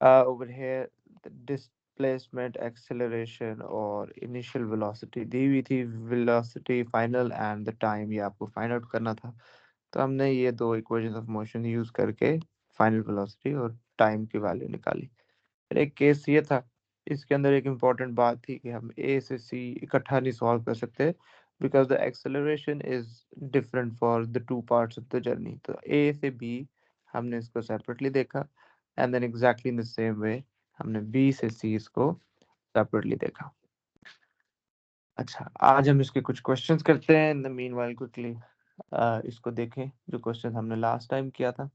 Over here, the displacement, acceleration और initial velocity दी हुई थी, velocity final and the time ये आपको find out करना था। तो हमने ये दो equations of motion यूज करके final velocity और time की वैल्यू निकाली। फिर एक केस ये था, इसके अंदर एक इम्पॉर्टेंट बात थी कि हम ए से सी इकट्ठा नहीं सॉल्व कर सकते, because the acceleration is different for the two parts of the journey. तो ए से बी हमने इसको सेपरेटली देखा, and then exactly in the same way हमने बी से सी इसको सेपरेटली देखा। अच्छा, आज हम इसके कुछ क्वेश्चंस करते हैं। इन द मीनवाइल क्विकली इसको देखें जो क्वेश्चन हमने लास्ट टाइम किया था,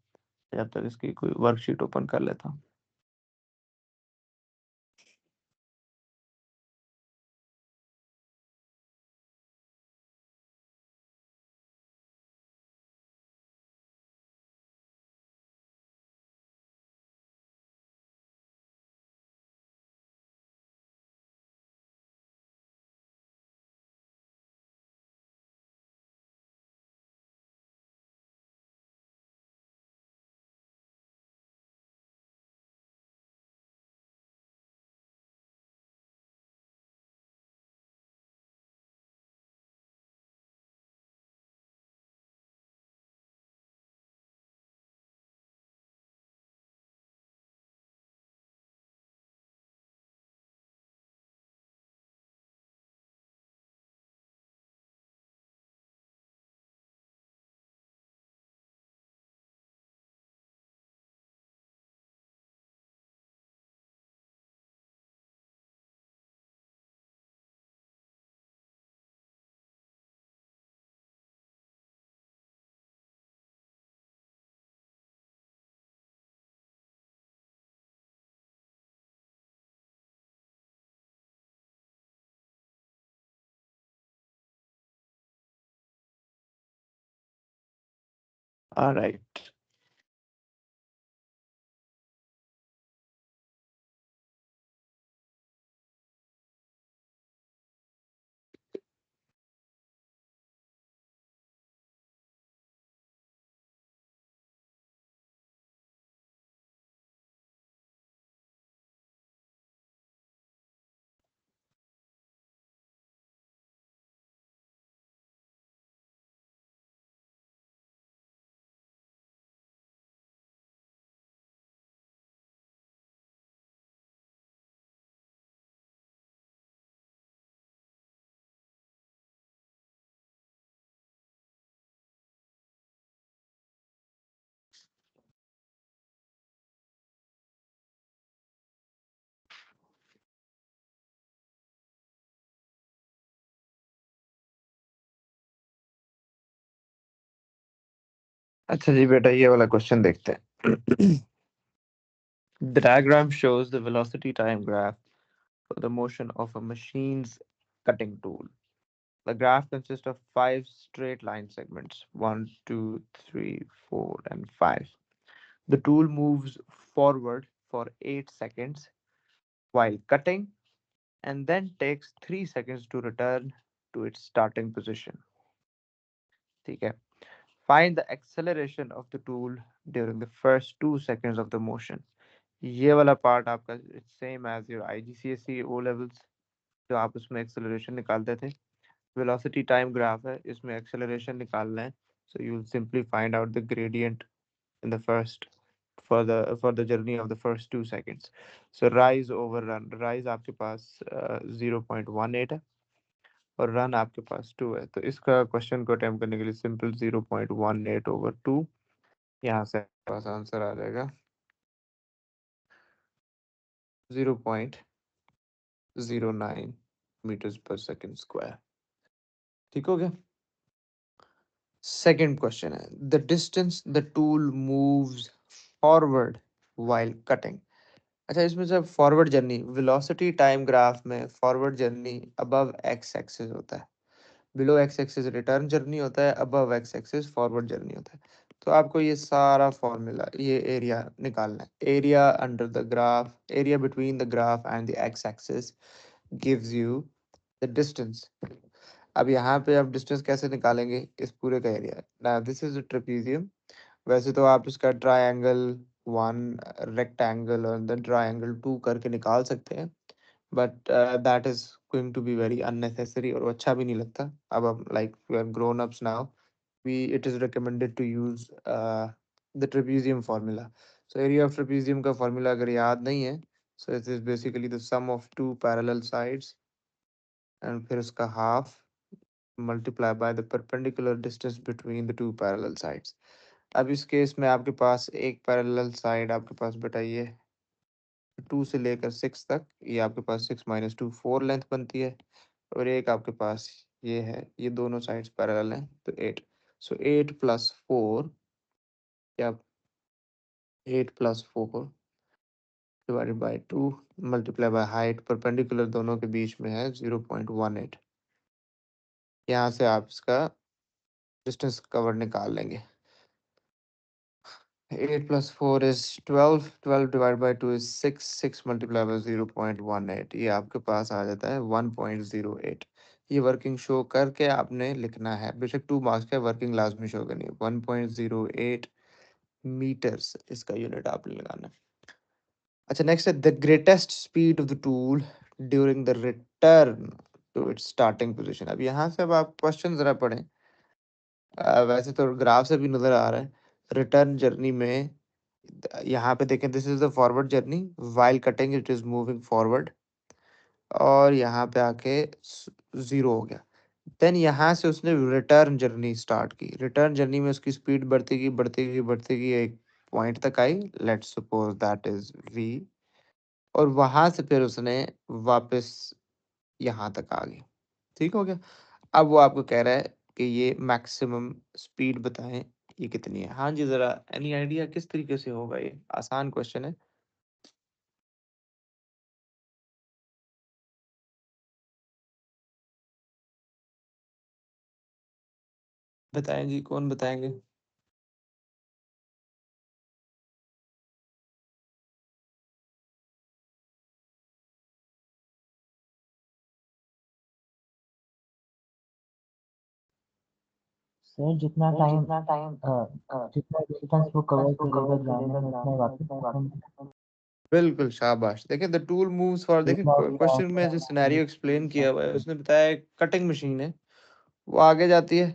जब तक इसकी कोई वर्कशीट ओपन कर लेता हूँ। ऑलराइट, अच्छा जी बेटा, ये वाला क्वेश्चन देखते हैं। The diagram shows the velocity time graph for the motion of a machine's cutting tool. The graph consists of five straight line segments: one, two, three, four, and five. The tool moves forward for 8 seconds while cutting and then takes 3 seconds to return to its starting position. ठीक है? Find the acceleration of the tool during the first 2 seconds of the motion. ये वाला part आपका same as your IGCSE O levels, जो आप उसमें acceleration निकालते थे। वेलोसिटी टाइम ग्राफ है, इसमें एक्सेलरेशन निकालना है। So you will simply find out the gradient in the first for the journey of the first 2 seconds. So rise over run, rise आपके पास 0.18 है और रन आपके पास 2 है। तो इसका क्वेश्चन को अटेम्प्ट करने के लिए सिंपल 0.18/2, यहाँ से आपके पास आंसर आ जाएगा 0.09 मीटर्स पर सेकंड स्क्वायर। ठीक हो गया? सेकंड क्वेश्चन है, the distance the tool moves forward while cutting. अच्छा, इसमें जब forward journey, velocity time graph में forward journey above X axis होता है, below X axis return journey होता है, above X axis forward journey होता है। तो आपको ये सारा फॉर्मूला, ये एरिया निकालना है। Area under the graph, area between the graph and the x axis gives you the distance. अब यहाँ पे आप डिस्टेंस कैसे निकालेंगे? इस पूरे का area. Now this is a trapezium. वैसे तो आप इसका ट्रायंगल वन रेक्टेंगल और देन ट्रायंगल टू करके निकाल सकते हैं, but that is going to be very unnecessary और वो अच्छा भी नहीं लगता। अब हम like we are grown ups now, we it is recommended to use the trapezium formula. So area of trapezium का फार्मूला अगर याद नहीं है, so it is basically the sum of two parallel sides and फिर उसका half multiply by the perpendicular distance between the two parallel sides. अब इस case में आपके पास एक पैरेलल साइड आपके पास बेटा ये 2 से लेकर 6 तक, ये आपके पास 6 - 2 4 लेंथ बनती है, और एक आपके पास ये है, ये दोनों साइड्स पैरेलल हैं तो 8। सो 8 + 4 या 8 + 4 divided by 2 multiply by height perpendicular दोनों के बीच में है 0.18। यहाँ से आप इसका डिस्टेंस कवर निकाल लेंगे। 8 + 4 is 12, 12 divided by 2 is 6, 6 multiplied by 0.18, ये आपके पास आ जाता है 1.08। ये वर्किंग शो करके आपने लिखना है, बेशक 2 मार्क्स का वर्किंग लाजमी शो करनी है। 1.08 मीटर्स इसका यूनिट आपने लगाना है। अच्छा, नेक्स्ट है the greatest speed of the tool during the return to its starting position. अब यहाँ से अब आप क्वेश्चन जरा पढ़ें। वैसे तो ग्राफ से भी नजर आ रहा है, रिटर्न जर्नी में यहाँ पे देखें, this is the forward journey, while cutting it is moving forward, और यहाँ पे आके जीरो हो गया। देन यहाँ से उसने रिटर्न जर्नी स्टार्ट की, रिटर्न जर्नी में उसकी स्पीड बढ़ती गई बढ़ती गई बढ़ती गई, एक पॉइंट तक आई, let's suppose that is V, और वहां से फिर उसने वापस यहाँ तक आ गई। ठीक हो गया। अब वो आपको कह रहा है कि ये मैक्सिमम स्पीड बताएं, ये कितनी है। हाँ जी, जरा एनी आइडिया किस तरीके से होगा, ये आसान क्वेश्चन है। बताएं जी, कौन बताएंगे। सर जितना सर टाइम जितना टाइम जितना जितना डिस्टेंस वो डिस्टेंस कवर वो करेगा कवर जाने करेगा में उतना ही जाने में वापस उतना ही रिटर्न। वापस। बिल्कुल शाबाश। देखिए द टूल मूव्स फॉर, देखिए इतना हो गया क्वेश्चन में जो सिनेरियो एक्सप्लेन किया हुआ है उसने बताया कटिंग मशीन है, वो आगे जाती है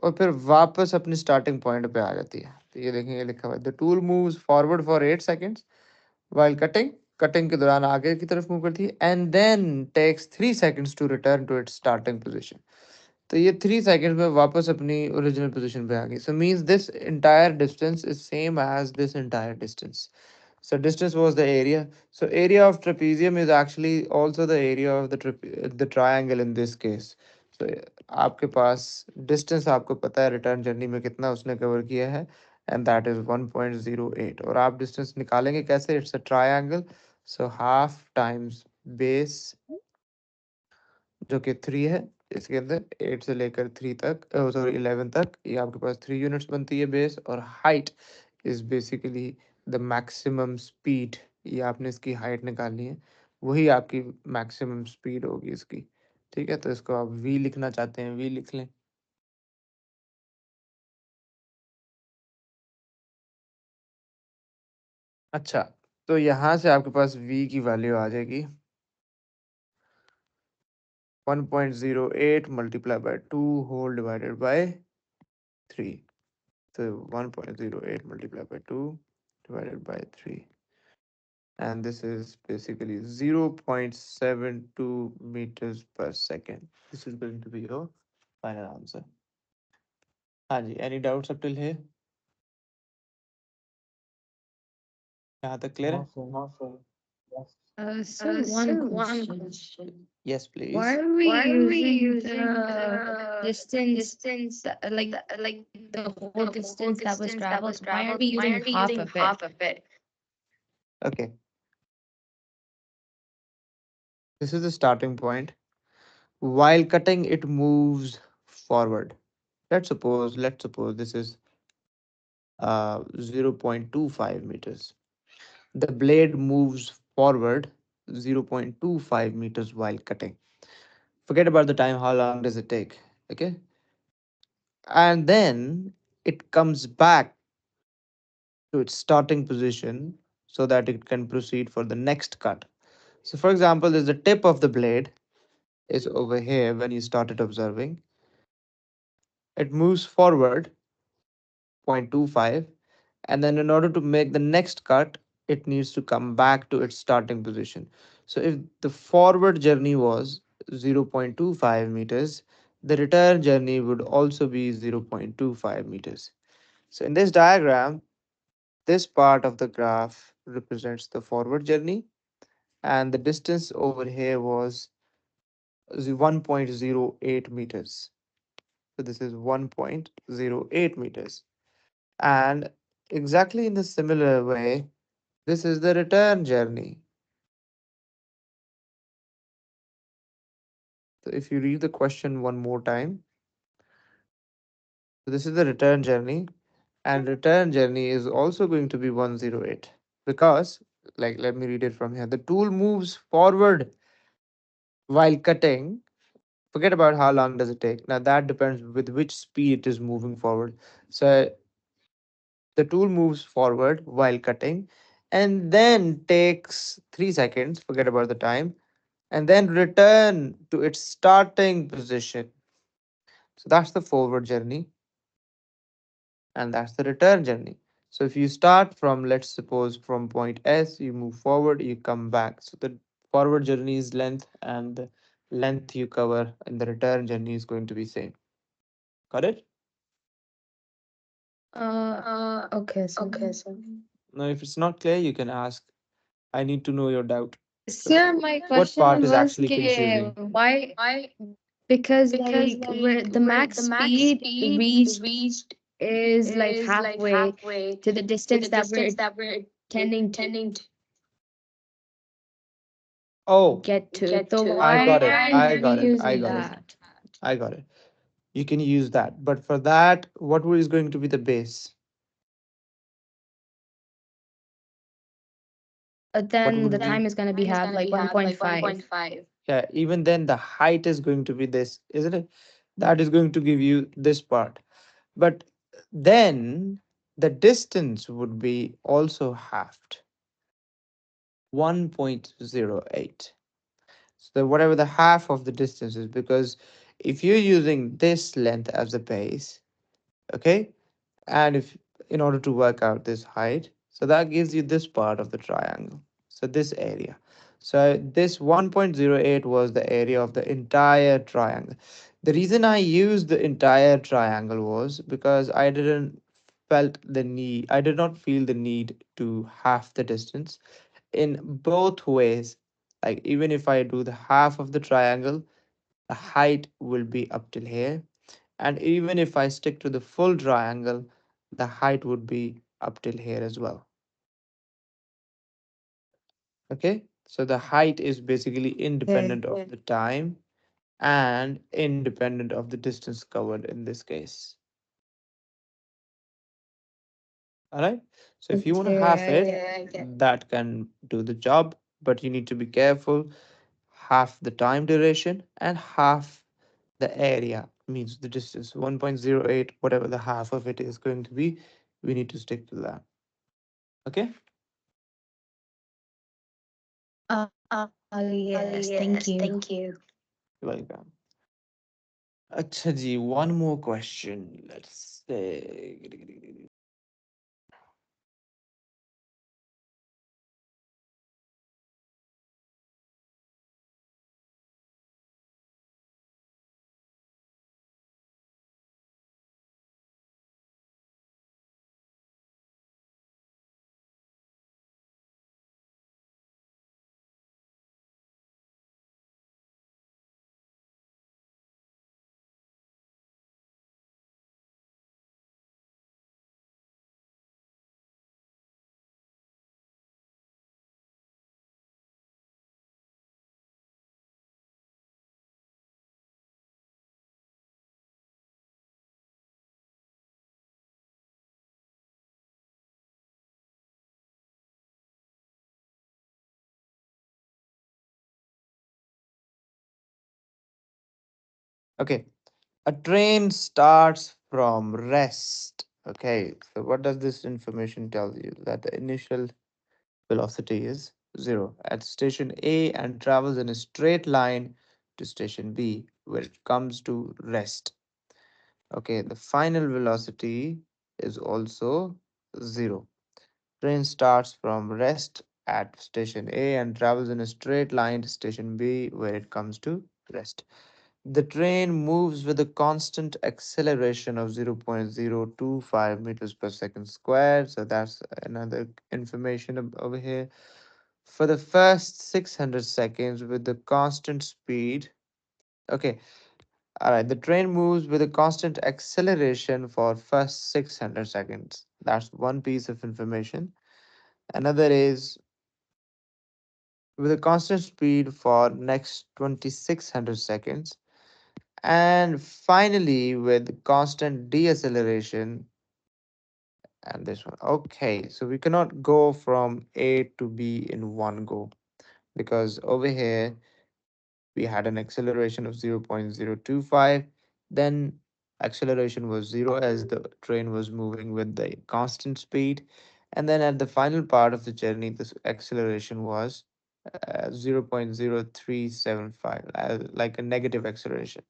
और फिर वापस अपनी स्टार्टिंग पॉइंट पे आ जाती है। तो ये देखेंगे लिखा हुआ है the tool moves forward for 8 seconds while cutting, cutting के दौरान आगे की तरफ मूव करती है, and then takes 3 seconds to return to its starting position. तो ये 3 सेकेंड में वापस अपनी ओरिजिनल पोजीशन पे आ गई। So means this entire distance is same as this entire distance. So distance was the area. So area of trapezium is actually also the area of the triangle in this case. So आपके पास distance आपको पता है return journey में कितना उसने cover किया है, and that is 1.08। और आप distance निकालेंगे कैसे, it's a triangle, so half times base जो कि 3 है, इसके अंदर 8 से लेकर 3 तक, सॉरी 11 तक, ये आपके पास 3 यूनिट्स बनती है बेस, और height is basically the maximum speed. ये आपने इसकी हाइट निकालनी है, वही आपकी मैक्सिमम स्पीड होगी इसकी। ठीक है, तो इसको आप वी लिखना चाहते हैं, वी लिख लें। अच्छा, तो यहाँ से आपके पास वी की वैल्यू आ जाएगी 1.08 multiply by 2 whole divided by 3। So 1.08 multiplied by 2 divided by 3. And this is basically 0.72 meters per second. This is going to be your final answer. हाँ जी, any doubts up till here? यहाँ तक clear no है? Sir. No, sir. Yes. Sir, one Sir, one question. question. Yes, Why please. are we Why are we using using the the distance, distance, like like the whole the whole distance that was distance that was traveled? Why aren't we traveled? Why using aren't we half using of it? half of it? Okay, this is the starting point. While cutting, it moves forward. Let's suppose this is 0.25 meters. The blade moves forward 0.25 meters while cutting. Forget about the time, how long does it take? Okay. And then it comes back to its starting position so that it can proceed for the next cut. So, for example, there's the tip of the blade is over here when you started observing. It moves forward 0.25, and then in order to make the next cut, it needs to come back to its starting position. So, if the forward journey was 0.25 meters, the return journey would also be 0.25 meters. So, in this diagram, this part of the graph represents the forward journey, and the distance over here was 1.08 meters. So this is 1.08 meters. And exactly in the similar way, this is the return journey. So if you read the question one more time, so this is the return journey, and return journey is also going to be 108 because, like, let me read it from here. The tool moves forward while cutting. Forget about how long does it take. Now that depends with which speed it is moving forward. So the tool moves forward while cutting and then takes 3 seconds, forget about the time, and then return to its starting position. So that's the forward journey and that's the return journey. So if you start from, let's suppose, from point S, you move forward, you come back. So the forward journey is length and the length you cover in the return journey is going to be same. Got it? Uh, okay, so Now, if it's not clear, you can ask. I need to know your doubt. So, sir, my what part question is was actually confusing? why? Because like where the max speed reached is like halfway to the distance that we're tending to Oh, get to. So I why got it. aren't I we got it. I using got it. that? I got it. You can use that. But for that, what is going to be the base? But What then would the be? time is gonna be have like 1.5. Yeah, even then the height is going to be this, isn't it? That is going to give you this part. But then the distance would be also halved, 1.08. So whatever the half of the distance is, because if you're using this length as a base, okay, and if in order to work out this height, so that gives you this part of the triangle, so this area. So this 1.08 was the area of the entire triangle. The reason I used the entire triangle was because I did not feel the need to half the distance in both ways. Like even if I do the half of the triangle, the height will be up till here, and even if I stick to the full triangle, the height would be up till here as well. Okay, so the height is basically independent Okay. of the time and independent of the distance covered in this case. All right, so if you want to half Okay, I it, get. that can do the job, but you need to be careful. Half the time duration and half the area means the distance 1.08, whatever the half of it is going to be, we need to stick to that. Okay. Yes, thank you. You're welcome. अच्छा जी, one more question. Let's say, okay, a train starts from rest. Okay, so what does this information tell you? That the initial velocity is zero at station A and travels in a straight line to station B, where it comes to rest. Okay, the final velocity is also zero. Train starts from rest at station A and travels in a straight line to station B, where it comes to rest. The train moves with a constant acceleration of 0.025 meters per second squared. So that's another information over here. For the first 600 seconds with the constant speed. Okay, all right. The train moves with a constant acceleration for first 600 seconds. That's one piece of information. Another is with a constant speed for next 2600 seconds. And finally, with constant deceleration, and this one. Okay, so we cannot go from A to B in one go because over here we had an acceleration of 0.025. Then acceleration was zero as the train was moving with the constant speed. And then at the final part of the journey, this acceleration was 0.0375, like a negative acceleration.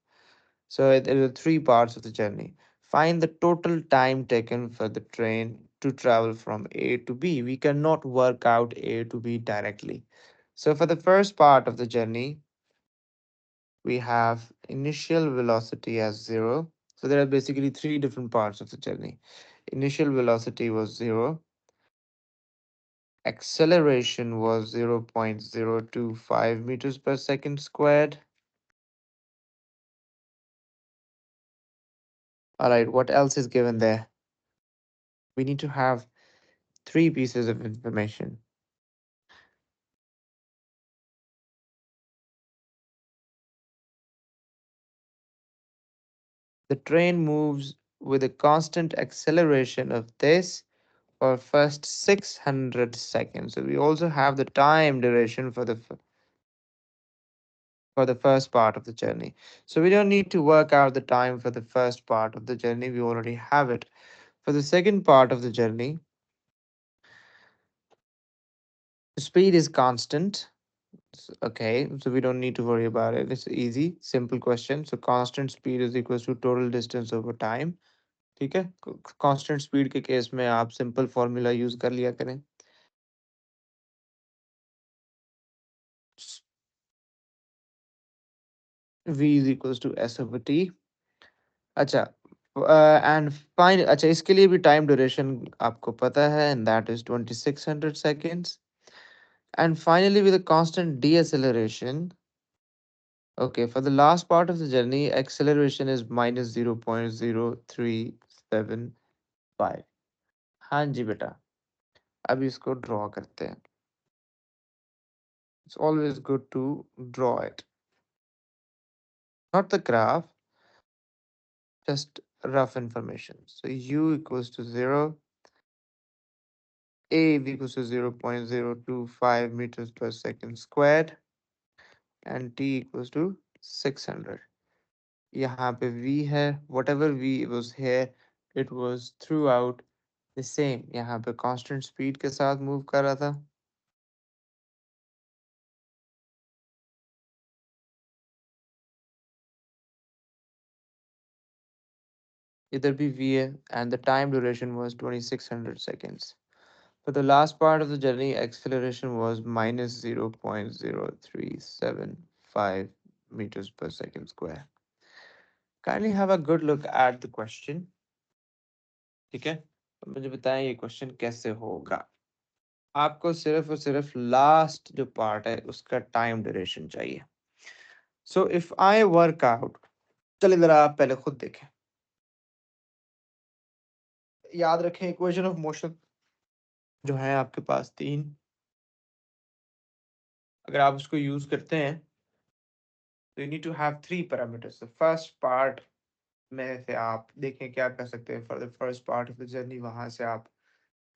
So there are three parts of the journey. Find the total time taken for the train to travel from A to B. We cannot work out A to B directly. So for the first part of the journey, we have initial velocity as zero. So there are basically three different parts of the journey. Initial velocity was zero. Acceleration was 0.025 meters per second squared. All right, what else is given there? We need to have three pieces of information. The train moves with a constant acceleration of this for first 600 seconds. So we also have the time duration for for the first part of the journey. So we don't need to work out the time for the first part of the journey. We already have it. For the second part of the journey, the speed is constant. Okay, so we don't need to worry about it. It's easy, simple question. So constant speed is equals to total distance over time. ठीक है, constant speed के case में आप simple formula use कर लिया करें. V is equals to S over T. अच्छा, and fine. अच्छा, इसके लिए भी टाइम ड्यूरेशन आपको पता है and that is 2600 seconds. And finally, with a constant deceleration, okay, for the last part of the journey, acceleration is minus 0.0375. हाँ जी बेटा, अब इसको ड्रॉ करते हैं. It's always good to draw it. Not the graph, just rough information. So U equals to 0, A is equals to 0.025 meters per second squared, and T equals to 600. यहाँ पे V है, whatever V was here, it was throughout the same. यहाँ पे constant speed के साथ move कर रहा था. इधर भी V है, and the time duration was 2600 seconds. For the last part of the journey, acceleration was minus 0.0375 meters per second square. Kindly have a good look at the question. ठीक है, तो मुझे बताएं ये क्वेश्चन कैसे होगा. आपको सिर्फ और सिर्फ लास्ट जो पार्ट है उसका टाइम ड्यूरेशन चाहिए. So if I work out, चलिए जरा आप पहले खुद देखें. याद रखें इक्वेशन ऑफ मोशन जो है आपके पास तीन, अगर आप उसको यूज करते हैं तो you need to have three parameters. The first part में से आप देखें क्या कर सकते हैं. For the first part of the journey वहां से आप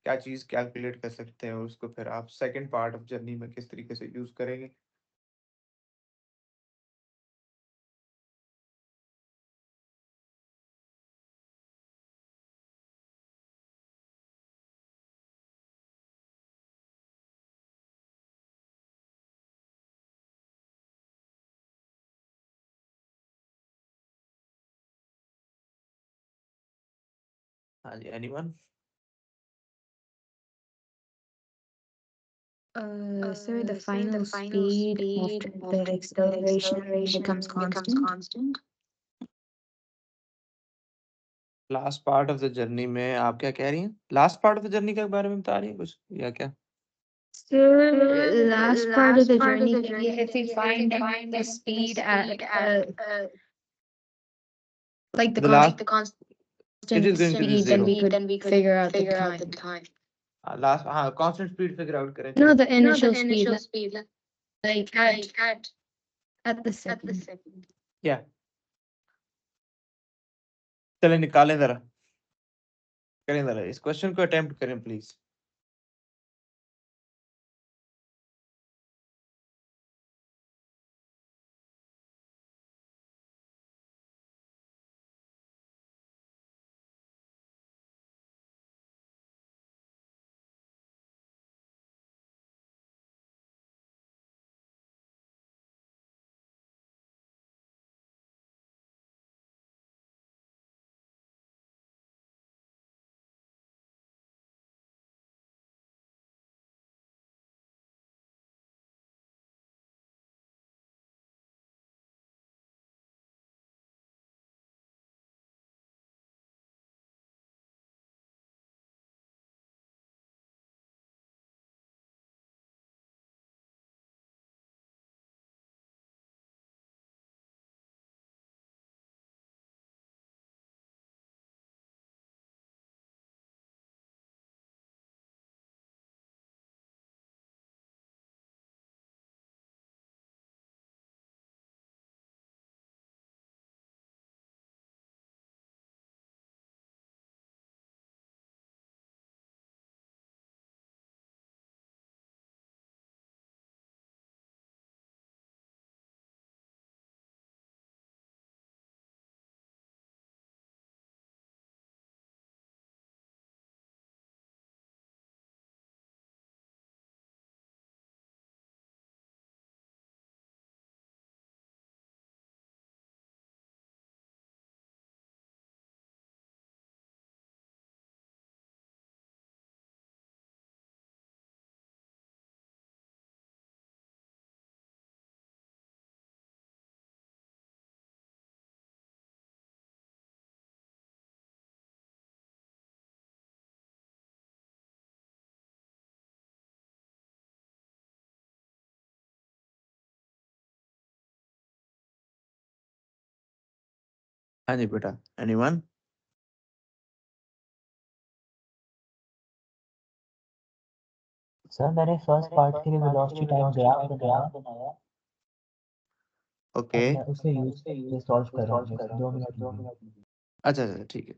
क्या चीज कैलकुलेट कर सकते हैं और उसको फिर आप सेकंड पार्ट ऑफ जर्नी में किस तरीके से यूज करेंगे. हाँ जी, anyone? Sir, the final speed after the acceleration becomes constant. Last part of the journey में आप क्या कह रही हैं? Last part of the journey के बारे में बता रही हैं कुछ या क्या? Sir, last part of the journey के लिए if we find the speed at like the The last, constant it is going to be speed, then we zero. could figure out the time. Last, हाँ, constant speed figure out करें No, चलो। the initial speed, like at the second. क्या? चलें निकालें जरा, करें जरा इस क्वेश्चन को अटेम्प्ट करें प्लीज। हाँ जी बेटा, एनीवन? सर मैंने फर्स्ट पार्ट के लिए वेलोसिटी टाइम ग्राफ बनाया ओके, और मैं उसे यूज करके सॉल्व कर रहा हूँ, 2 मिनट में। अच्छा अच्छा ठीक है।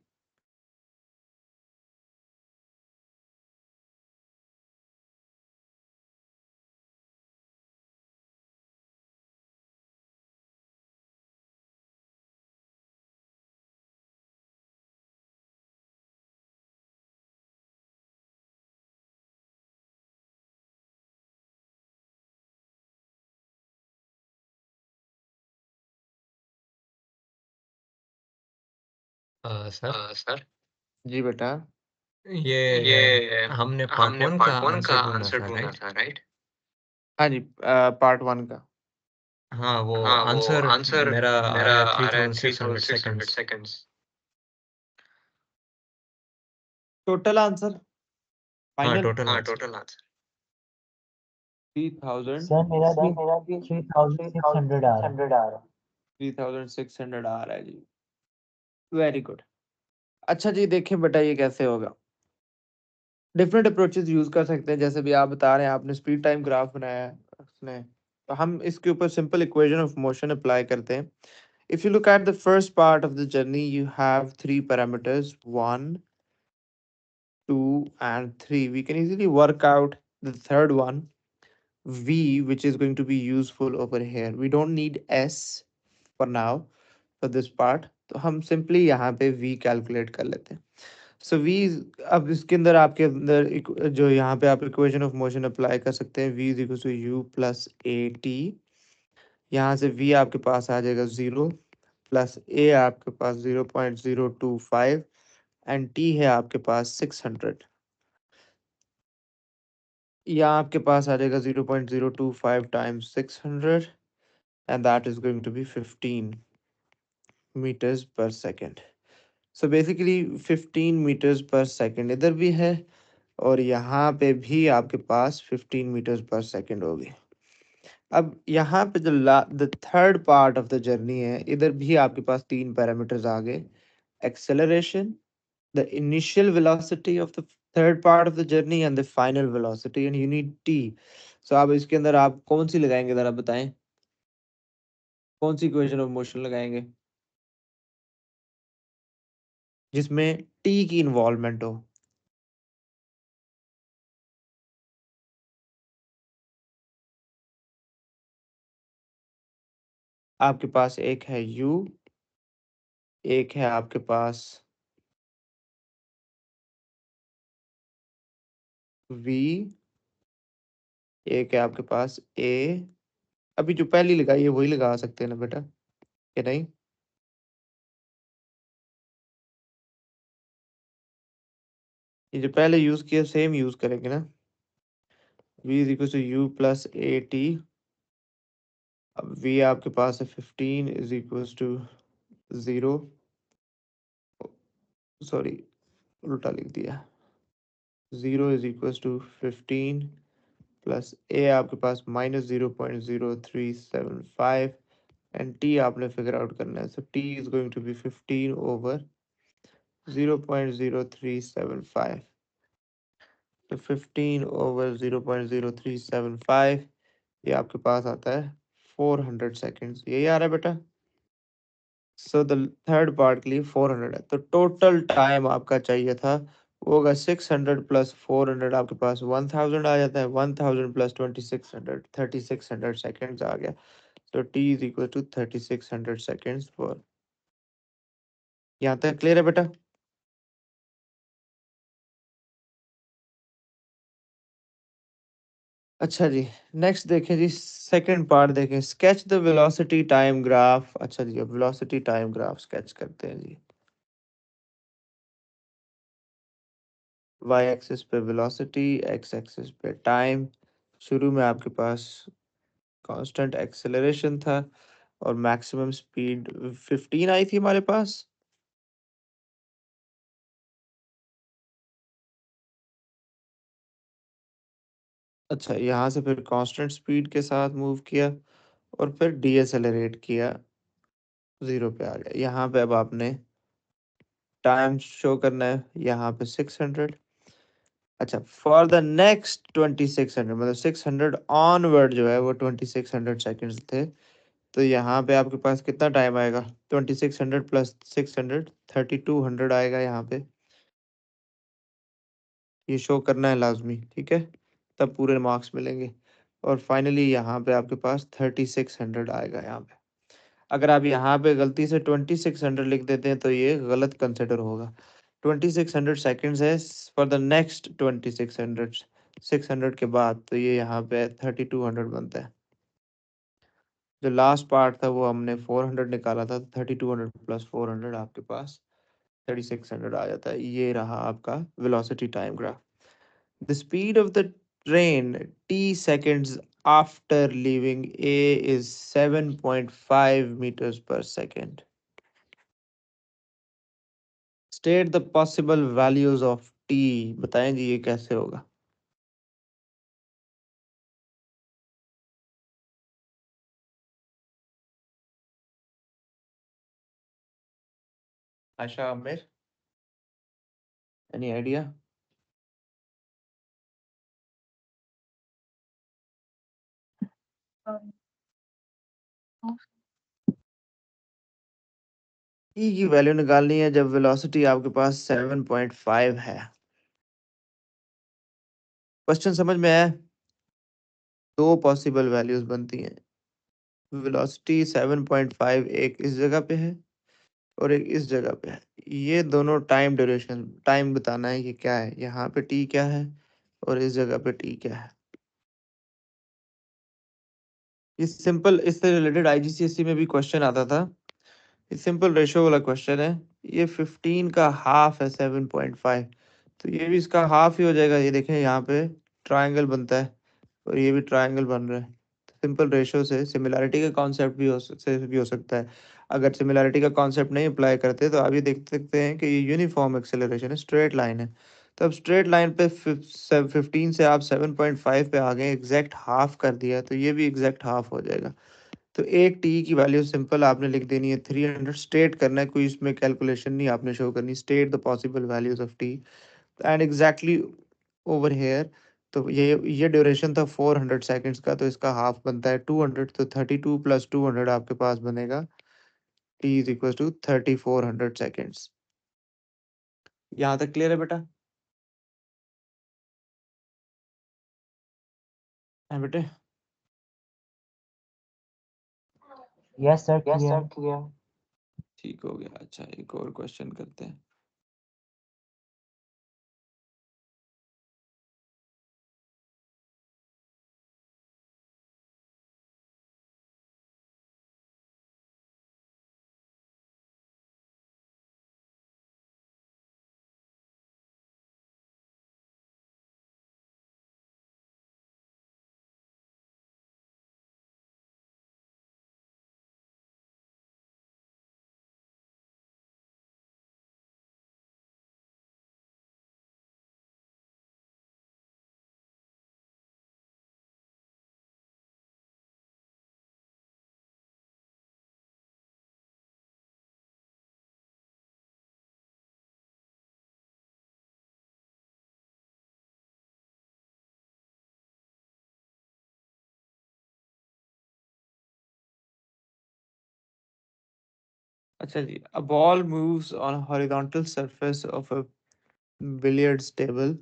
सर जी बेटा, ये हमने पार्ट वन का आंसर ढूंढना था, राइट? हाँ जी, पार्ट 1 का। हाँ, वो हाँ, वो आंसर आंसर मेरा आ मेरा रहा है आ रहा है 3600 3600 सेकंड्स। सेकंड्स। टोटल आंसर हाँ, final total answer. Total answer 3000 sir मेरा भी 3600 आ रहा है। 3600 आ रहा है जी। Very good. अच्छा जी, देखें बेटा ये कैसे होगा। डिफरेंट अप्रोचेस यूज कर सकते हैं, जैसे भी आप बता रहे हैं, आपने स्पीड टाइम ग्राफ बनाया है उसने, तो हम इसके ऊपर simple equation of motion apply करते हैं। If you look at the first part of the journey, you have 3 parameters 1 2 and 3. We can easily work out the third one, v, which is going to be useful over here. We don't need s for now for this part, तो हम simply यहाँ पे v calculate कर लेते हैं। So v अब इसके अंदर आपके अंदर जो यहाँ पे आप equation of motion apply कर सकते हैं, v is equal to u plus at। यहाँ से v आपके पास आ जाएगा 0 प्लस a आपके पास 0.025 एंड टी है आपके पास 600। यहाँ आपके पास आ जाएगा 0.025 times 600 and that is going to be 15 meters per second. So basically 15 meters per second इधर भी है और यहाँ पे भी आपके पास 15 meters per second होगी। अब यहाँ पे जो the third part of the journey है, इधर भी आपके पास तीन पैरामीटर्स आ गए, acceleration, the initial velocity of the third part of the journey and the final velocity, and you need t. So आप इसके अंदर आप कौन सी लगाएंगे जरा बताएं, कौन सी इक्वेशन ऑफ मोशन लगाएंगे जिसमें t की इन्वॉल्वमेंट हो। आपके पास एक है u, एक है आपके पास v, एक है आपके पास a। अभी जो पहली लगाई है वही लगा सकते हैं ना बेटा, कि नहीं? ये जो पहले यूज किया सेम यूज करेंगे ना। v is equal to u plus A T. अब v आपके पास है 15 इज इक्वल टू 0, सॉरी उल्टा लिख दिया, 0 is equal to 15 plus A आपके पास माइनस 0.0375 एंड टी आपने फिगर आउट करना है। So T is going to be 15 over 0.0375। तो 15 ओवर 0.0375 ये आपके पास आता है 400 सेकेंड्स। यही आ रहा है बेटा। सो द थर्ड पार्ट के लिए 400 है, तो टोटल टाइम आपका चाहिए था वो होगा 600 प्लस 400, आपके पास 1000 आ जाता है। 1000 प्लस 2600, 3600 सेकेंड्स आ गया। तो T is equal to 3600 seconds for. यहाँ तक क्लियर है बेटा? अच्छा जी, नेक्स्ट देखें जी, सेकंड पार्ट देखें, sketch the velocity time graph. अच्छा जी, अब वेलोसिटी टाइम ग्राफ स्केच करते हैं जी। वाई एक्सिस पे वेलोसिटी, एक्स एक्सिस पे टाइम। शुरू में आपके पास कांस्टेंट एक्सेलरेशन था और मैक्सिमम स्पीड 15 आई थी हमारे पास। अच्छा, यहाँ से फिर कांस्टेंट स्पीड के साथ मूव किया और फिर डीएसेलरेट किया, 0 पे आ गया। यहाँ पे अब आपने टाइम शो करना है, यहाँ पे 600। अच्छा, फॉर द नेक्स्ट 2600, मतलब 600 ऑनवर्ड जो है वो 2600 सेकेंड्स थे। तो यहाँ पे आपके पास कितना टाइम आएगा? 2600 प्लस 600, 3200 आएगा यहाँ पे। ये शो करना है लाजमी, ठीक है, तब पूरे मार्क्स मिलेंगे। और फाइनली यहाँ पे आपके पास 3600 आएगा यहाँ पे। अगर आप यहाँ पे गलती से 2600 लिख देते हैं तो ये गलत कंसिडर होगा। 2600 सेकेंड्स है फॉर द नेक्स्ट 2600, 600 के बाद, तो ये यहाँ पे 3200 बनता है। जो लास्ट पार्ट था वो हमने 400 निकाला था, 3200 प्लस 400 आपके पास 3600 आ जाता है। ये रहा आपका velocity time graph. The speed of the train t seconds after leaving A is 7.5 meters per second. State the possible values of t। बताएं जी ये कैसे होगा? आशा, आमिर, एनी आइडिया? e की वैल्यू निकालनी है जब वेलोसिटी आपके पास 7.5 है। क्वेश्चन समझ में आया? दो पॉसिबल वैल्यूज बनती हैं। वेलोसिटी 7.5 एक इस जगह पे है और एक इस जगह पे है। ये दोनों टाइम ड्यूरेशन, टाइम बताना है कि क्या है, यहाँ पे टी क्या है और इस जगह पे टी क्या है। ये सिंपल, इससे रिलेटेड आईजीसीएसई में भी क्वेश्चन आता था। ये सिंपल रेशियो वाला क्वेश्चन है। ये 15 का हाफ है 7.5, तो ये भी इसका हाफ ही हो जाएगा। ये देखें यहाँ पे ट्रायंगल बनता है और ये भी ट्रायंगल बन रहा है। सिंपल रेशो से सिमिलैरिटी का कॉन्सेप्ट भी हो सकता है। अगर सिमिलैरिटी का कॉन्सेप्ट नहीं अप्लाई करते तो आप ये देख सकते हैं कि ये यूनिफॉर्म एक्सेलरेशन है, स्ट्रेट लाइन है। तो अब स्ट्रेट लाइन पे 15 से आप 7.5 पे आ गए, एग्जैक्ट हाफ कर दिया, तो ये भी एग्जैक्ट हाफ हो जाएगा। तो एक टी की वैल्यू सिंपल आपने लिख देनी है 300, स्टेट करना है, कोई इसमें कैलकुलेशन नहीं आपने शो करनी, state the possible values of T and exactly over here. तो ये ड्यूरेशन था 400 सेकंड्स का, तो इसका हाफ बनता है 200, तो 32 प्लस 200 आपके पास बनेगा T is equal to 3400 seconds. यहाँ तक क्लियर है बेटा? है बेटे? Yes, sir. Yes Clear. Sir clear. ठीक हो गया। अच्छा, एक और क्वेश्चन करते हैं। अच्छा जी, a ball moves on a horizontal surface of a billiards table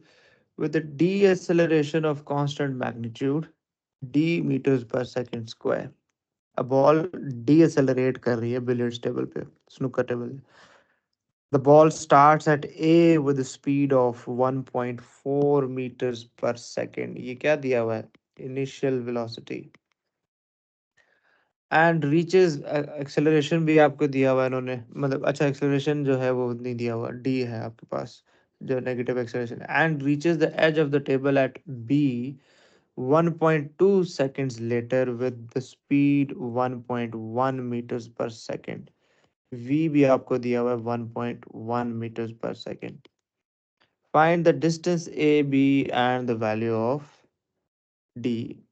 with a deceleration of constant magnitude d meters per second square. A ball deaccelerate कर रही है billiards table पे, snooker table। The ball starts at A with a speed of 1.4 meters per second। ये क्या दिया हुआ है? Initial velocity and reaches, acceleration भी आपको दिया हुआ है इन्होंने, मतलब अच्छा एक्सेलरेशन जो है वो नहीं दिया हुआ, डी है आपके पास जो negative acceleration, and reaches the edge of the table at B 1.2 seconds later with the speed 1.1 meters per second। v भी आपको दिया हुआ है 1.1 meters per second। Find the distance A B and the value of D.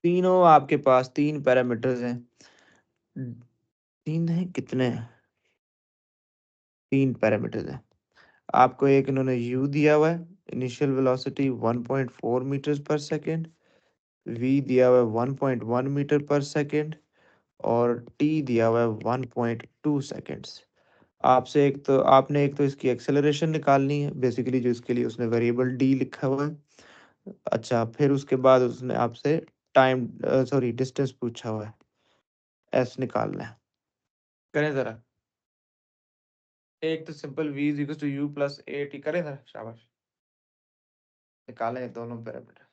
तीनों आपके पास तीन parameters हैं। तीन है कितने हैं? तीन पैरामीटर्स हैं। आपको एक इन्होंने u दिया हुआ है, इनिशियल वेलोसिटी 1.4 मीटर्स पर सेकेंड, v दिया हुआ है 1.1 मीटर पर सेकेंड, और t दिया हुआ है 1.2 सेकेंड्स। आपसे एक तो इसकी एक्सेलरेशन निकालनी है बेसिकली, जो इसके लिए उसने वेरिएबल d लिखा हुआ है। अच्छा, फिर उसके बाद उसने आपसे टाइम सॉरी डिस्टेंस पूछा हुआ है, s निकालना है। करें जरा। एक तो simple v is equal to u plus A T, करें जरा, शाबाश। निकालें दोनों पैरामीटर।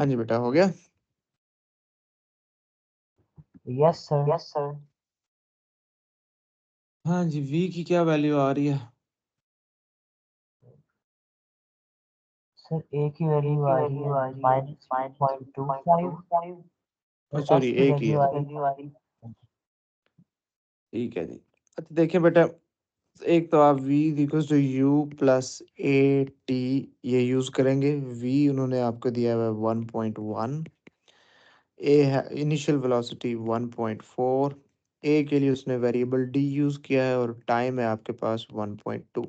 हाँ जी बेटा, हो गया। Yes, sir. हाँ जी, v की क्या वैल्यू आ रही है? Sir, A की वैल्यू आ रही है -0.25 और सॉरी, S की a की वैल्यू है। आ रही है। ठीक है जी। अच्छा देखिए बेटा, एक तो आप v equals to u plus A t ये यूज करेंगे। v उन्होंने आपको दिया हुआ है 1.1, ए है इनिशियल वेलोसिटी 1.4, ए के लिए उसने वेरिएबल डी यूज किया है और टाइम है आपके पास 1.2।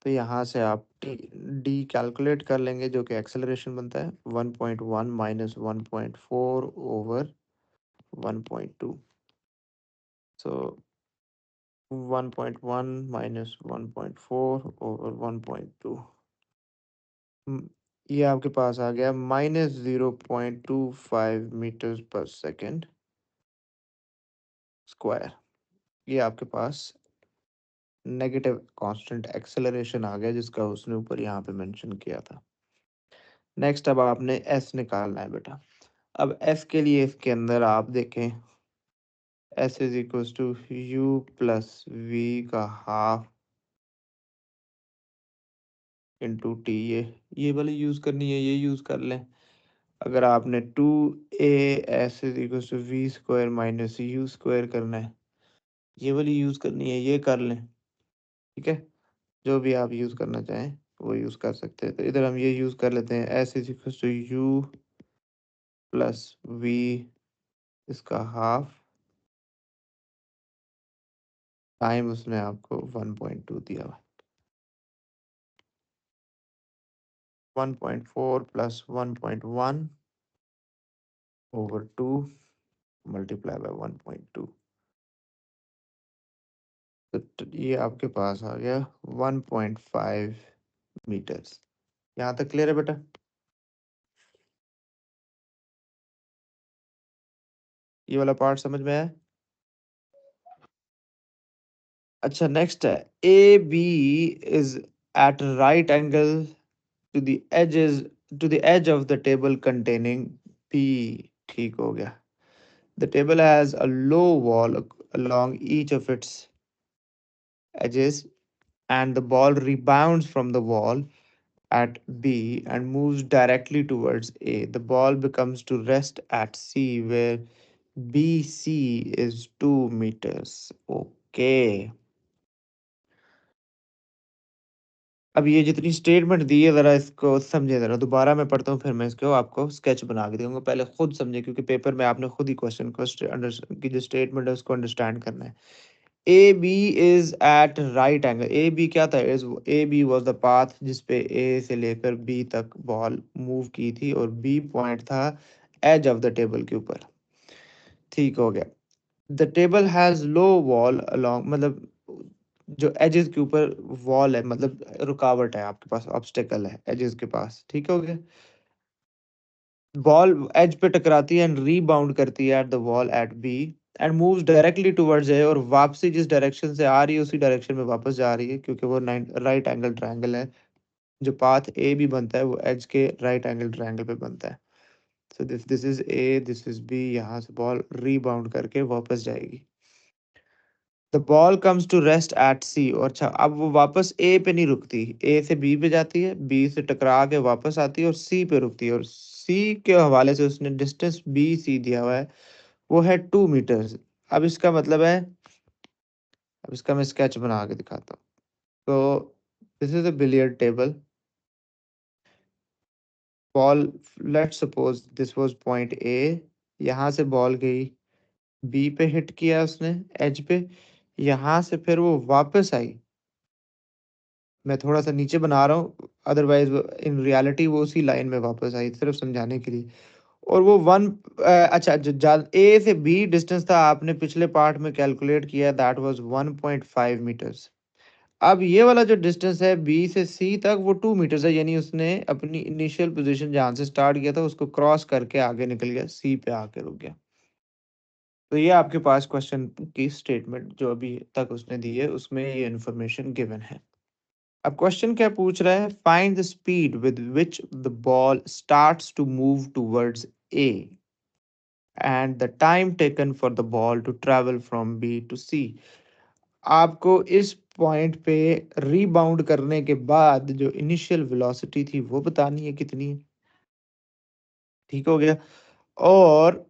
तो यहाँ से आप डी कैलकुलेट कर लेंगे, जो कि एक्सेलरेशन बनता है 1.1 माइनस 1.4 ओवर 1.2। सो 1.1 माइनस 1.4 ओवर 1.2, ये आपके पास आ गया -0.25 मीटर्स पर सेकेंड स्क्वायर। ये आपके पास नेगेटिव कांस्टेंट एक्सेलरेशन आ गया, जिसका उसने ऊपर यहाँ पे मेंशन किया था। नेक्स्ट अब आपने एस निकालना है बेटा। अब एस के लिए इसके अंदर आप देखें, s is equals to u plus v का हाफ इंटू टी। ये वाली यूज करनी है, ये यूज कर लें। अगर आपने 2a s is equals to v square minus u square करना है, ये वाली यूज करनी है, ये कर लें। ठीक है, जो भी आप यूज करना चाहें वो यूज कर सकते हैं। तो इधर हम ये यूज कर लेते हैं, s is equals to u plus v इसका हाफ टाइम उसने आपको 1.2 दिया हुआ। 1.4 प्लस 1.1 ओवर 2 मल्टीप्लाई बाय 1.2। तो ये आपके पास आ गया 1.5 मीटर्स। यहाँ तक क्लियर है बेटा? ये वाला पार्ट समझ में आया? अच्छा नेक्स्ट है, A B is at right angle to the edges to the edge of the table containing P. ठीक हो गया। The table has a low wall along each of its edges and the ball rebounds from the wall at B and moves directly towards A. The ball becomes to rest at C where BC is 2 meters. Okay. अब ये जितनी statement दी है ज़रा इसको समझे, ज़रा दोबारा मैं पढ़ता हूँ, फिर मैं इसको आपको स्केच बना के दूंगा। पहले खुद समझे, क्योंकि पेपर में आपने खुद ही क्वेश्चन को की जो स्टेटमेंट है उसको अंडरस्टैंड करना है। A B is at right angle. A B क्या था? A B was the path जिसपे ए से लेकर बी तक बॉल मूव की थी, और बी पॉइंट था एज ऑफ द टेबल के ऊपर। ठीक हो गया। The table has low wall along, मतलब जो एजेस के ऊपर वॉल है, मतलब रुकावट है आपके पास, ऑब्स्टेकल है एजेस के पास। ठीक हो गया। बॉल एज पे टकराती है एंड रीबाउंड करती है at the wall at B and moves directly towards A, और वापसी जिस डायरेक्शन से आ रही है उसी डायरेक्शन में वापस जा रही है, क्योंकि वो राइट एंगल ट्रायंगल है। जो पाथ ए भी बनता है वो एज के राइट एंगल ट्रायंगल पे बनता है। So this is A, this is B. यहाँ से बॉल रीबाउंड करके वापस जाएगी। The ball comes to rest at C. और अच्छा, अब वो वापस ए पे नहीं रुकती, ए से बी पे जाती है, बी से टकरा के वापस आती है और सी पे रुकती है। और सी के हवाले से उसने डिस्टेंस बी सी दिया हुआ है, वो है 2 मीटर्स। अब इसका मतलब है, अब इसका मैं स्केच बना के दिखाता हूँ। तो this is a billiard table. Ball, let's suppose this was point A, यहाँ से बॉल गई बी पे, हिट किया उसने एज पे, यहाँ से फिर वो वापस आई। मैं थोड़ा सा नीचे बना रहा हूँ, अदरवाइज इन रियलिटी वो उसी लाइन में वापस आई, सिर्फ समझाने के लिए। और वो अच्छा, जो ए से बी डिस्टेंस था आपने पिछले पार्ट में कैलकुलेट किया, दैट वाज 1.5 मीटर्स। अब ये वाला जो डिस्टेंस है बी से सी तक, वो 2 मीटर्स है, यानी उसने अपनी इनिशियल पोजीशन जहां से स्टार्ट किया था उसको क्रॉस करके आगे निकल गया, सी पे आके रुक गया। तो ये आपके पास क्वेश्चन की स्टेटमेंट जो अभी तक उसने दी है उसमें ये इन्फॉर्मेशन गिवन है। अब क्वेश्चन क्या पूछ रहा है, find the speed with which the ball starts to move towards A and the time taken for the ball to travel from B to C. आपको इस पॉइंट पे रीबाउंड करने के बाद जो इनिशियल वेलोसिटी थी वो बतानी है कितनी है। ठीक हो गया। और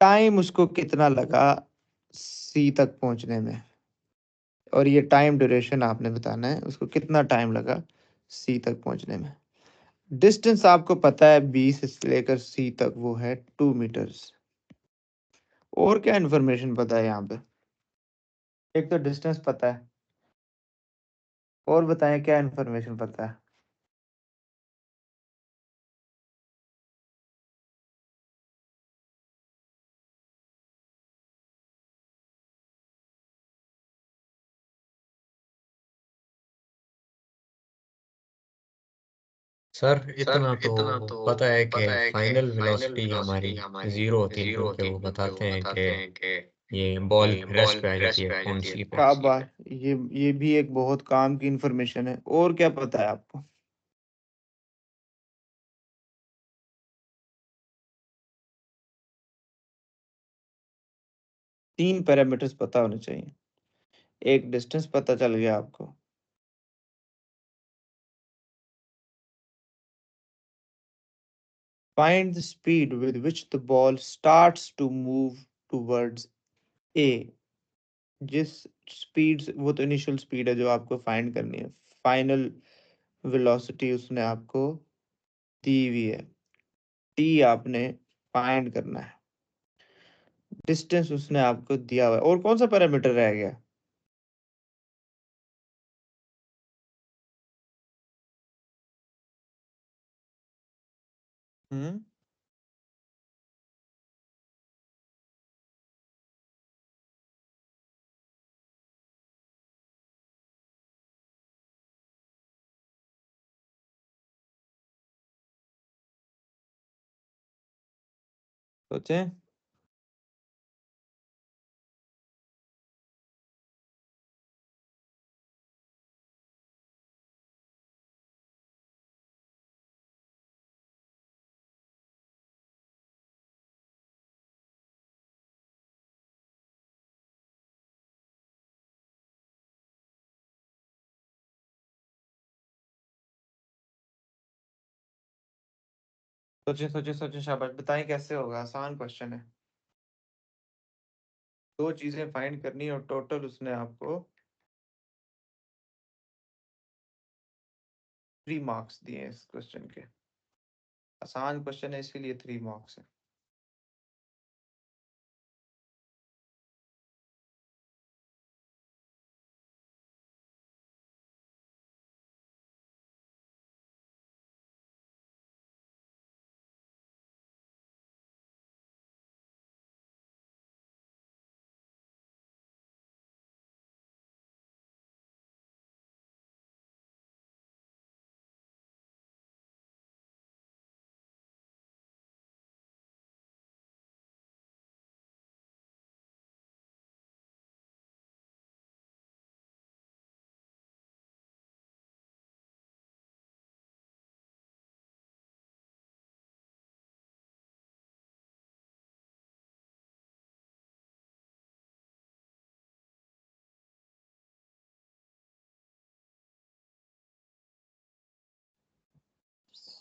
टाइम उसको कितना लगा सी तक पहुंचने में, और ये टाइम ड्यूरेशन आपने बताना है उसको कितना टाइम लगा सी तक पहुंचने में। डिस्टेंस आपको पता है बी से लेकर सी तक वो है 2 मीटर्स। और क्या इन्फॉर्मेशन पता है यहाँ पे? एक तो डिस्टेंस पता है, और बताएं क्या इन्फॉर्मेशन पता है? सर इतना तो पता है कि फाइनल वेलोसिटी हमारी 0 होती है, क्योंकि वो बताते हैं कि ये बॉल रेस्ट पे आ जाती है ऑन सी पे। शाबाश, ये भी एक बहुत काम की इंफॉर्मेशन है। और क्या पता है आपको? तीन पैरामीटर्स पता होने चाहिए। एक डिस्टेंस पता चल गया आपको, find the speed with which the ball starts to move towards A। जिस स्पीड से, वो तो इनिशियल स्पीड है जो आपको फाइंड करनी है, फाइनल वेलोसिटी उसने आपको दी हुई है, टी आपने फाइंड करना है, डिस्टेंस उसने आपको दिया हुआ है। और कौन सा पैरामीटर रह गया? हम्म सोचें। सोचें सोचें सोचें, शाबाश, बताएं कैसे होगा। आसान क्वेश्चन है, दो चीजें फाइंड करनी और टोटल उसने आपको 3 मार्क्स दिए हैं इस क्वेश्चन के। आसान क्वेश्चन है इसीलिए 3 मार्क्स है।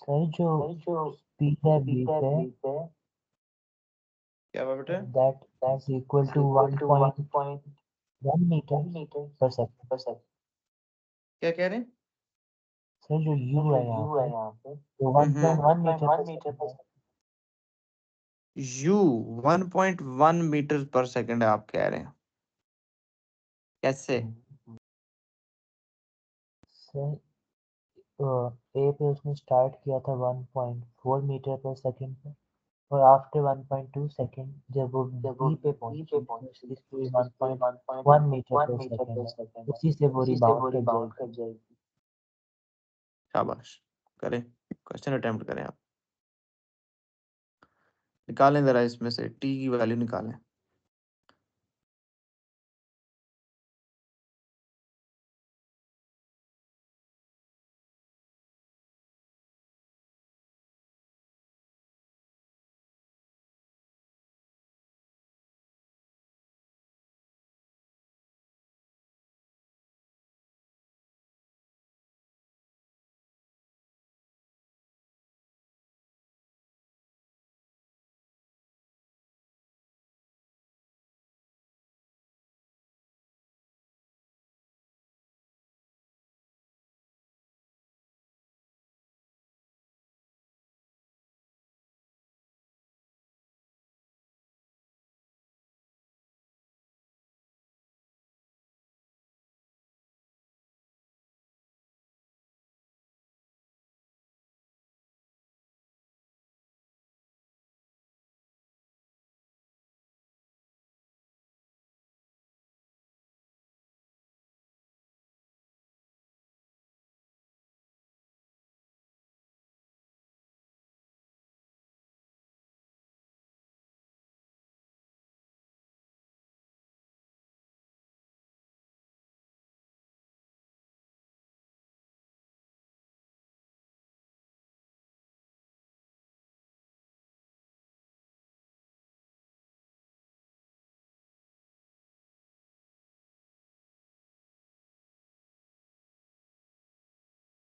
सर जो स्पीड है बी पे, क्या हुआ बेटा? that is equal to 1.1 metre पर सेकंड। क्या कह रहे हैं? सर जो यू है यहाँ पे वो 1.1 मीटर पर सेकंड है। यू 1.1 मीटर पर सेकंड आप कह रहे हैं? कैसे? सर ए पे उसने स्टार्ट किया था 1.4 मीटर पर सेकंड पे, और आफ्टर 1.2 सेकंड जब वो बी पे पहुंची तो उसकी स्पीड 1.1 मीटर पर सेकंड है, उसी से वो रिबाउंड कर जाएगी। शाबाश, करें, क्वेश्चन अटेम्प्ट करें आप। निकालें जरा इसमें से टी की वैल्यू निकालें।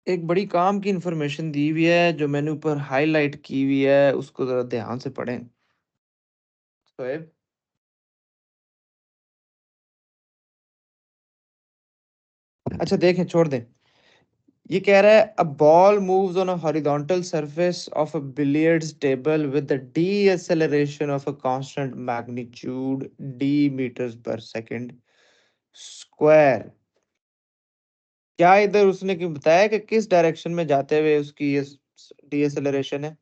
एक बड़ी काम की इंफॉर्मेशन दी हुई है जो मैंने ऊपर हाईलाइट की हुई है, उसको जरा ध्यान से पढ़ें। शोएब, अच्छा देखें, छोड़ दें। ये कह रहा है a ball moves on a horizontal surface of a billiards table with the deceleration of a constant magnitude d metres per second square. क्या इधर उसने कि बताया कि किस डायरेक्शन में जाते हुए उसकी ये डीएसेलरेशन है?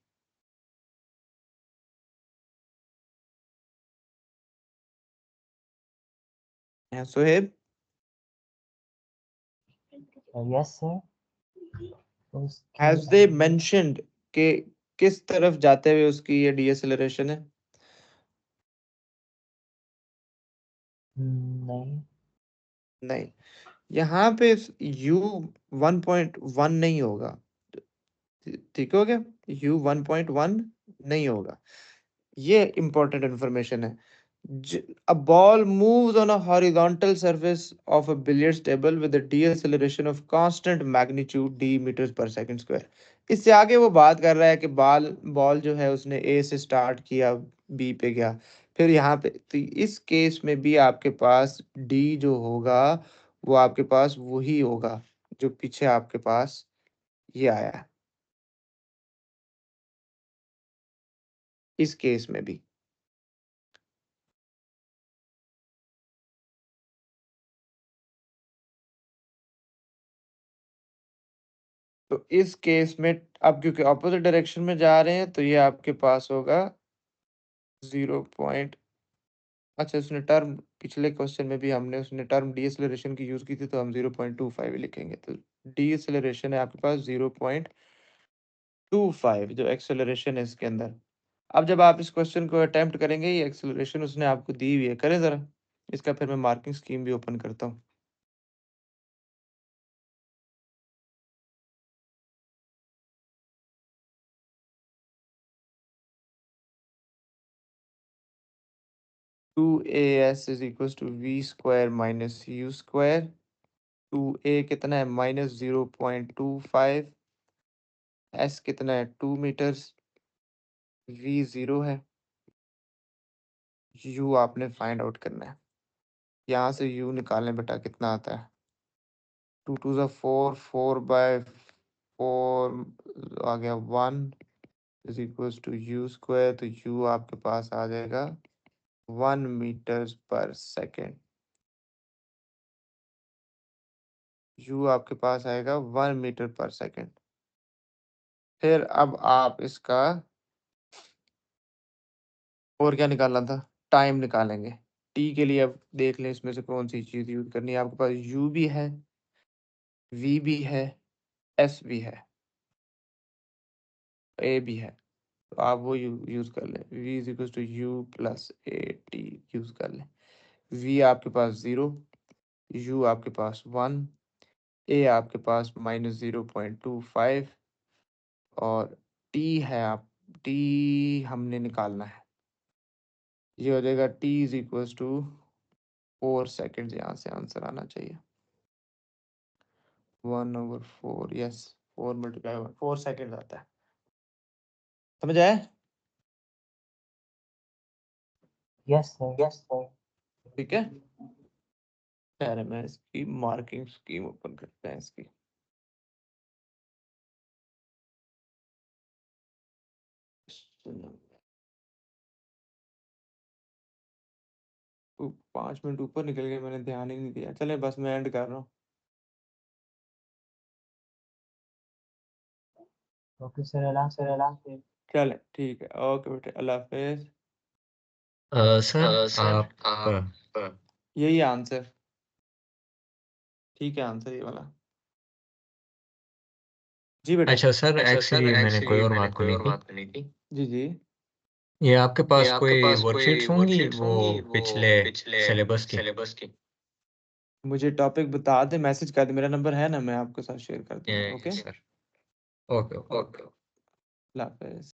Sohaib, Yes, sir. Has they mentioned कि किस तरफ जाते हुए उसकी ये डीएसेलरेशन है? नहीं. नहीं, यहाँ पे U1.1 नहीं होगा। ठीक हो गया, U1.1 नहीं होगा। ये इंपॉर्टेंट इंफॉर्मेशन है। A ball moves on a horizontal surface of a billiards table with a deceleration of constant magnitude d meters per second square। इससे आगे वो बात कर रहा है कि बॉल जो है उसने ए से स्टार्ट किया, बी पे गया, फिर यहाँ पे, तो इस केस में भी आपके पास डी जो होगा वो आपके पास वही होगा जो पीछे आपके पास ये आया है, इस केस में भी। तो इस केस में अब क्योंकि ऑपोजिट डायरेक्शन में जा रहे हैं तो ये आपके पास होगा 0. अच्छा, उसने टर्म पिछले क्वेश्चन में भी हमने उसने टर्म डीएसेलरेशन की यूज की थी, तो हम 0.25 लिखेंगे। तो डीएसेलरेशन है आपके पास 0.25 जो एक्सेलरेशन है इसके अंदर। अब जब आप इस क्वेश्चन को अटेम्प्ट करेंगे, ये एक्सेलरेशन उसने आपको दी हुई है, करें जरा इसका, फिर मैं मार्किंग स्कीम भी ओपन करता हूँ। Two a s is equal to v square minus u square. 2a कितना है? -0.25। s कितना है? 2 मीटर्स। v 0 है। u आपने फाइंड आउट करना है। यहाँ से u निकालें बेटा, कितना आता है? 2 2 ज़ा 4, 4/4 आ गया 1 is equal to u square. तो u आपके पास आ जाएगा 1 मीटर्स पर सेकेंड। u आपके पास आएगा 1 मीटर पर सेकेंड। फिर अब आप इसका और क्या निकालना था? टाइम निकालेंगे। टी के लिए अब देख लें इसमें से कौन सी चीज़ यूज करनी है। आपके पास u भी है, v भी है, s भी है, a भी है। तो आप वो यूज कर लें। v is equal to u plus A t use कर लें। v आपके पास 0, u आपके पास 1, a आपके पास -0.25 और t है आप t हमने निकालना है। ये हो जाएगा t is equal to 4 second. यहाँ से आंसर आना चाहिए 1/4। यस, 4 मल्टीप्लाई 4 सेकेंड आता है। समझ आया? Yes, sir. ठीक है, पहले मैं इसकी मार्किंग स्कीम ओपन करते हैं इसकी। तो 5 मिनट ऊपर निकल गए, मैंने ध्यान ही नहीं दिया। चले बस मैं एंड कर रहा हूँ। Okay, sir. Allah Hafiz. चले ठीक है, ओके बेटे, अल्लाह हाफिज। सर आप यही आंसर, ठीक है आंसर ये वाला। जी बेटा। अच्छा सर, एक्चुअली मैंने कोई और बात करनी थी। जी जी। ये आपके पास कोई वर्कशीट्स होंगी वो पिछले सिलेबस की? मुझे टॉपिक बता दे, मैसेज कर दे, मेरा नंबर है ना, मैं आपके साथ शेयर कर दूंगा। Okay, sir, okay okay. अल्लाह हाफिज।